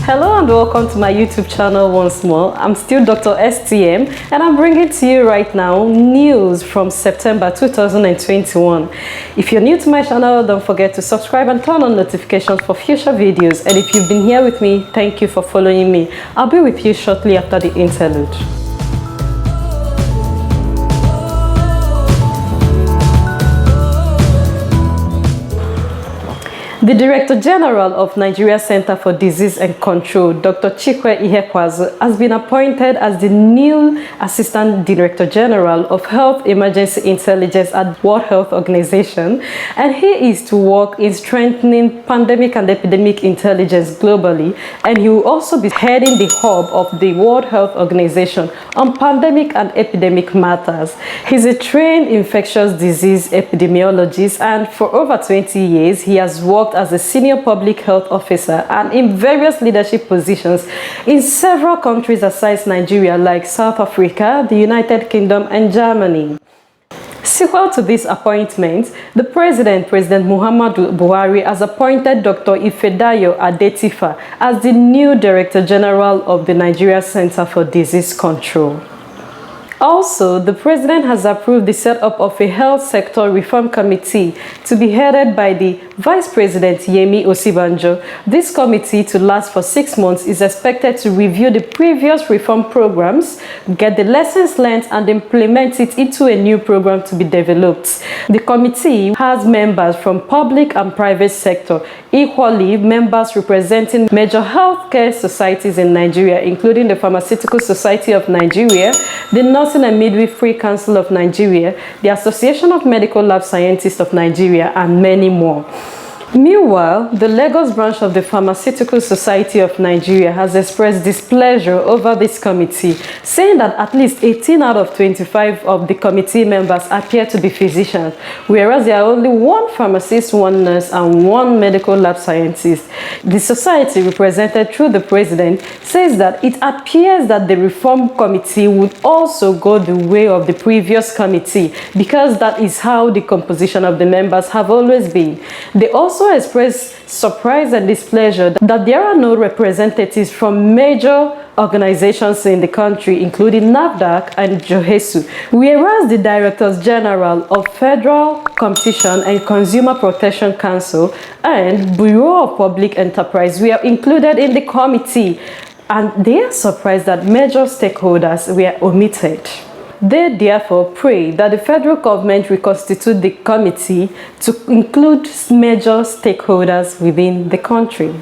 Hello and welcome to my YouTube channel once more. I'm still Dr. STM and I'm bringing to you right now news from September 2021. If you're new to my channel, don't forget to subscribe and turn on notifications for future videos. And if you've been here with me, thank you for following me. I'll be with you shortly after the interlude. The Director General of Nigeria Center for Disease and Control, Dr. Chikwe Ihekwazu, has been appointed as the new Assistant Director General of Health Emergency Intelligence at World Health Organization, and he is to work in strengthening pandemic and epidemic intelligence globally, and he will also be heading the hub of the World Health Organization on pandemic and epidemic matters. He's a trained infectious disease epidemiologist, and for over 20 years, he has worked as a senior public health officer and in various leadership positions in several countries aside Nigeria like South Africa, the United Kingdom and Germany. Sequel to this appointment, the President Muhammadu Buhari has appointed Dr. Ifedayo Adetifa as the new Director General of the Nigeria Center for Disease Control. Also, the President has approved the setup of a health sector reform committee to be headed by the Vice President Yemi Osibanjo. This committee, to last for 6 months, is expected to review the previous reform programs, get the lessons learned, and implement it into a new program to be developed. The committee has members from public and private sector, equally members representing major healthcare societies in Nigeria, including the Pharmaceutical Society of Nigeria, the Nursing and Midwifery Council of Nigeria, the Association of Medical Lab Scientists of Nigeria, and many more. Meanwhile, the Lagos branch of the Pharmaceutical Society of Nigeria has expressed displeasure over this committee, saying that at least 18 out of 25 of the committee members appear to be physicians, whereas there are only one pharmacist, one nurse, and one medical lab scientist. The society, represented through the President, says that it appears that the reform committee would also go the way of the previous committee, because that is how the composition of the members have always been. They also expressed surprise and displeasure that there are no representatives from major organizations in the country, including NAFDAC and JOHESU, whereas the Directors General of Federal Competition and Consumer Protection Council and Bureau of Public Enterprise were included in the committee, and they are surprised that major stakeholders were omitted. They therefore pray that the federal government reconstitute the committee to include major stakeholders within the country.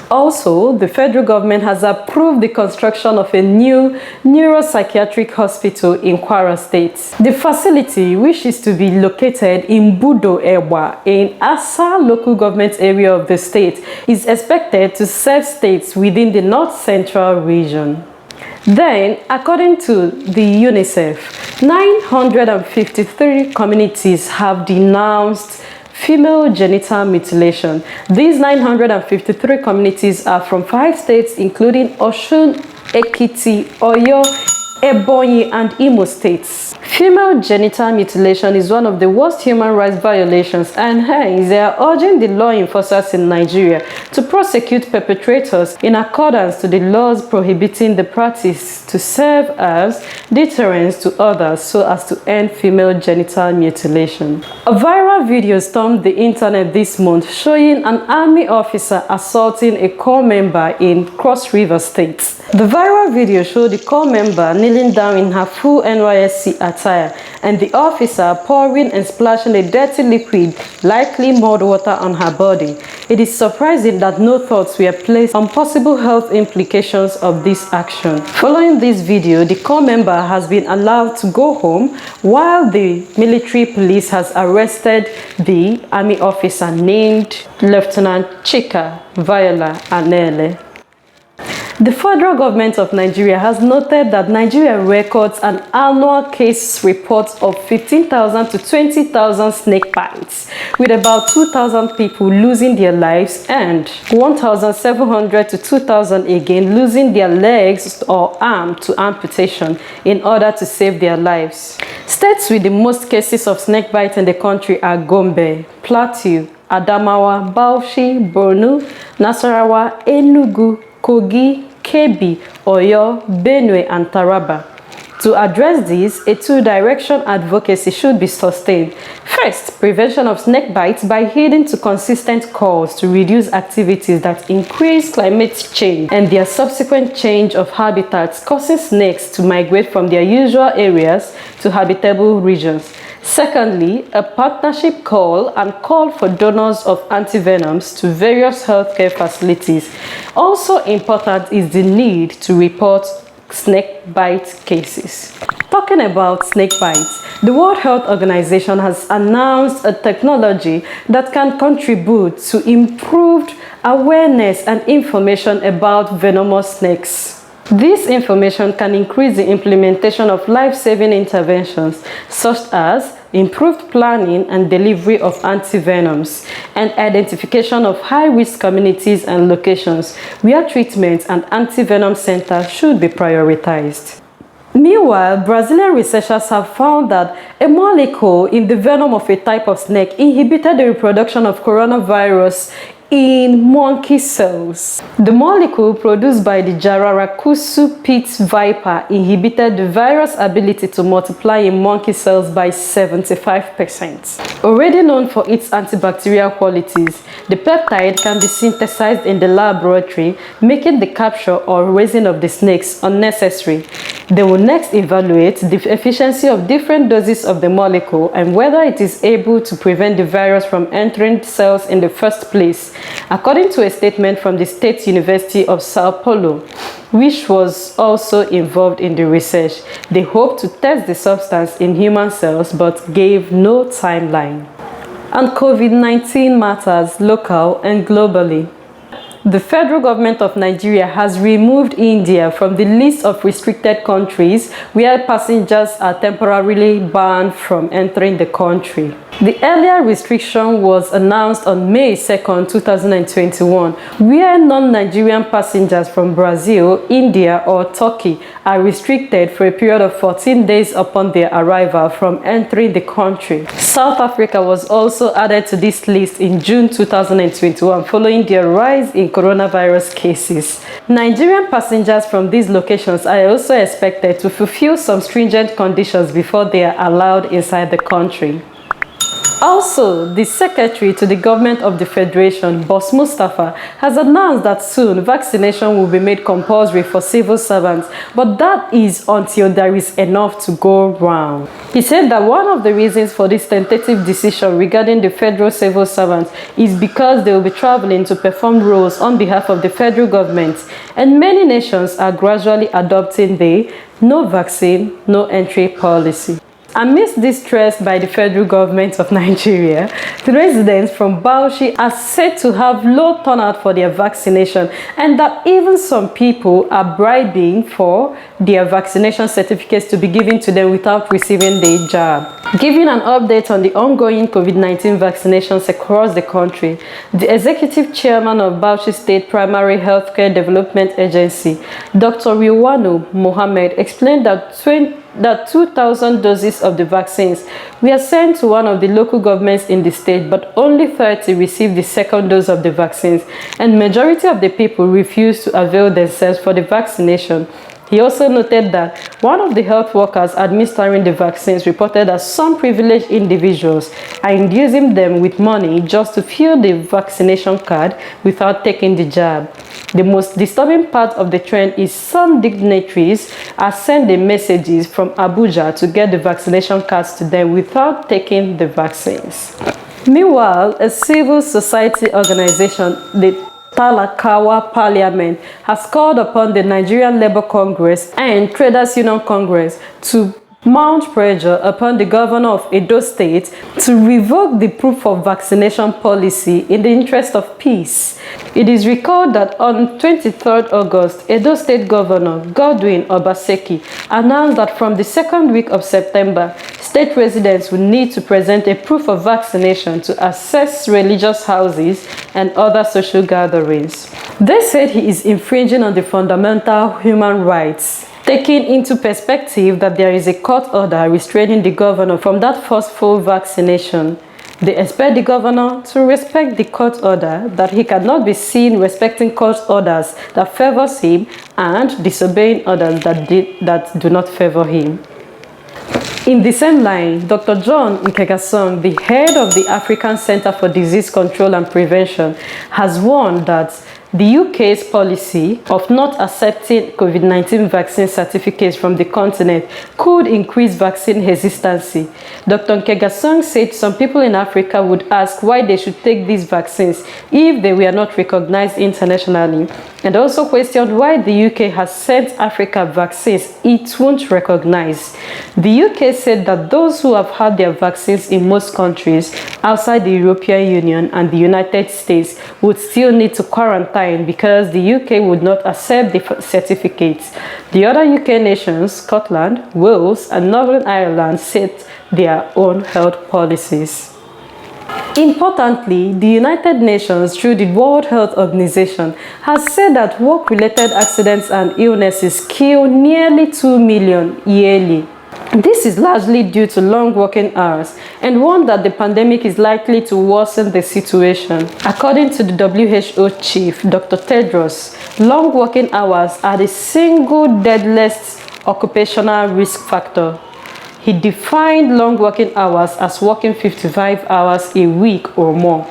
Also, the federal government has approved the construction of a new neuropsychiatric hospital in Kwara State. The facility, which is to be located in Budo Ewa in Asa local government area of the state, is expected to serve states within the North Central region. Then, according to the UNICEF, 953 communities have denounced female genital mutilation. These 953 communities are from 5 states, including Osun, Ekiti, Oyo, Ebonyi, and Imo states. Female genital mutilation is one of the worst human rights violations, and hence they are urging the law enforcers in Nigeria to prosecute perpetrators in accordance to the laws prohibiting the practice, to serve as deterrence to others so as to end female genital mutilation. A viral video stormed the internet this month showing an army officer assaulting a corps member in Cross River State. The viral video showed the corps member kneeling down in her full NYSC attire and the officer pouring and splashing a dirty liquid, likely mud water, on her body. It is surprising that no thoughts were placed on possible health implications of this action. Following this video, the corps member has been allowed to go home while the military police has arrested the army officer named Lieutenant Chika Viola Anele. The federal government of Nigeria has noted that Nigeria records an annual case report of 15,000 to 20,000 snake bites, with about 2,000 people losing their lives and 1,700 to 2,000 again losing their legs or arm to amputation in order to save their lives. States with the most cases of snake bites in the country are Gombe, Plateau, Adamawa, Bauchi, Borno, Nasarawa, Enugu, Kogi, Kebbi, Oyo, Benue, and Taraba. To address this, a two-direction advocacy should be sustained. First, prevention of snake bites by heeding to consistent calls to reduce activities that increase climate change and their subsequent change of habitats, causing snakes to migrate from their usual areas to habitable regions. Secondly, a partnership call and call for donors of antivenoms to various healthcare facilities. Also important is the need to report snake bite cases. Talking about snake bites, the World Health Organization has announced a technology that can contribute to improved awareness and information about venomous snakes. This information can increase the implementation of life-saving interventions such as improved planning and delivery of antivenoms and identification of high-risk communities and locations where treatment and antivenom centers should be prioritized. Meanwhile, Brazilian researchers have found that a molecule in the venom of a type of snake inhibited the reproduction of coronavirus in monkey cells. The molecule produced by the Jararacuzu pit viper inhibited the virus' ability to multiply in monkey cells by 75%. Already known for its antibacterial qualities, the peptide can be synthesized in the laboratory, making the capture or raising of the snakes unnecessary. They will next evaluate the efficiency of different doses of the molecule and whether it is able to prevent the virus from entering cells in the first place. According to a statement from the State University of Sao Paulo, which was also involved in the research, they hope to test the substance in human cells but gave no timeline. And COVID-19 matters local and globally. The federal government of Nigeria has removed India from the list of restricted countries where passengers are temporarily banned from entering the country. The earlier restriction was announced on May 2, 2021, where non-Nigerian passengers from Brazil, India, or Turkey are restricted for a period of 14 days upon their arrival from entering the country. South Africa was also added to this list in June 2021 following their rise in coronavirus cases. Nigerian passengers from these locations are also expected to fulfill some stringent conditions before they are allowed inside the country. Also, the secretary to the government of the Federation, Boss Mustafa, has announced that soon vaccination will be made compulsory for civil servants, but that is until there is enough to go round. He said that one of the reasons for this tentative decision regarding the federal civil servants is because they will be traveling to perform roles on behalf of the federal government, and many nations are gradually adopting the no vaccine, no entry policy. Amidst this stress by the federal government of Nigeria, the residents from Bauchi are said to have low turnout for their vaccination and that even some people are bribing for their vaccination certificates to be given to them without receiving the jab. Giving an update on the ongoing COVID-19 vaccinations across the country, the executive chairman of Bauchi State Primary Healthcare Development Agency, Dr. Riwanu Mohammed, explained that 2,000 doses of the vaccines were sent to one of the local governments in the state, but only 30 received the second dose of the vaccines, and majority of the people refused to avail themselves for the vaccination. He also noted that one of the health workers administering the vaccines reported that some privileged individuals are inducing them with money just to fill the vaccination card without taking the jab. The most disturbing part of the trend is some dignitaries are sending messages from Abuja to get the vaccination cards to them without taking the vaccines. Meanwhile, a civil society organization, the Talakawa Parliament, has called upon the Nigerian Labour Congress and Traders Union Congress to mount pressure upon the governor of Edo State to revoke the proof of vaccination policy in the interest of peace. It is recalled that on 23rd August, Edo State Governor Godwin Obaseki announced that from the second week of September, state residents will need to present a proof of vaccination to access religious houses and other social gatherings. They said he is infringing on the fundamental human rights, taking into perspective that there is a court order restraining the governor from that forceful vaccination. They expect the governor to respect the court order, that he cannot be seen respecting court orders that favors him and disobeying orders that do not favor him. In the same line, Dr. John Nkengasong, the head of the African Center for Disease Control and Prevention, has warned that the UK's policy of not accepting COVID-19 vaccine certificates from the continent could increase vaccine hesitancy. Dr. Nkengasong said some people in Africa would ask why they should take these vaccines if they were not recognized internationally, and also questioned why the UK has sent Africa vaccines it won't recognize. The UK said that those who have had their vaccines in most countries outside the European Union and the United States would still need to quarantine because the UK would not accept the certificates. The other UK nations, Scotland, Wales, and Northern Ireland, set their own health policies. Importantly, the United Nations, through the World Health Organization, has said that work-related accidents and illnesses kill nearly 2 million yearly. This is largely due to long working hours and warned that the pandemic is likely to worsen the situation. According to the WHO chief, Dr. Tedros, long working hours are the single deadliest occupational risk factor. He defined long working hours as working 55 hours a week or more.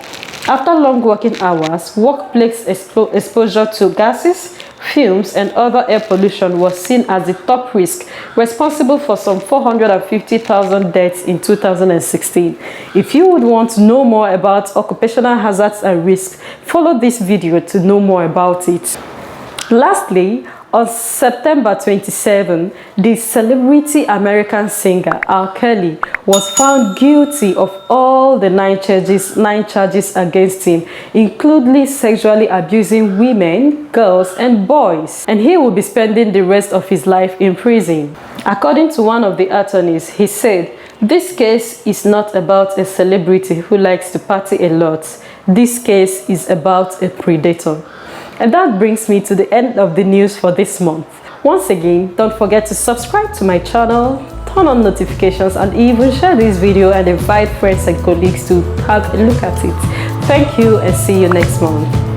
After long working hours, workplace exposure to gases, fumes, and other air pollution was seen as the top risk, responsible for some 450,000 deaths in 2016. If you would want to know more about occupational hazards and risks, follow this video to know more about it. Lastly, on September 27, the celebrity American singer R. Kelly was found guilty of all the nine charges against him, including sexually abusing women, girls, and boys, and he will be spending the rest of his life in prison. According to one of the attorneys, he said, "This case is not about a celebrity who likes to party a lot. This case is about a predator." And that brings me to the end of the news for this month. Once again, don't forget to subscribe to my channel, turn on notifications, and even share this video and invite friends and colleagues to have a look at it. Thank you and see you next month.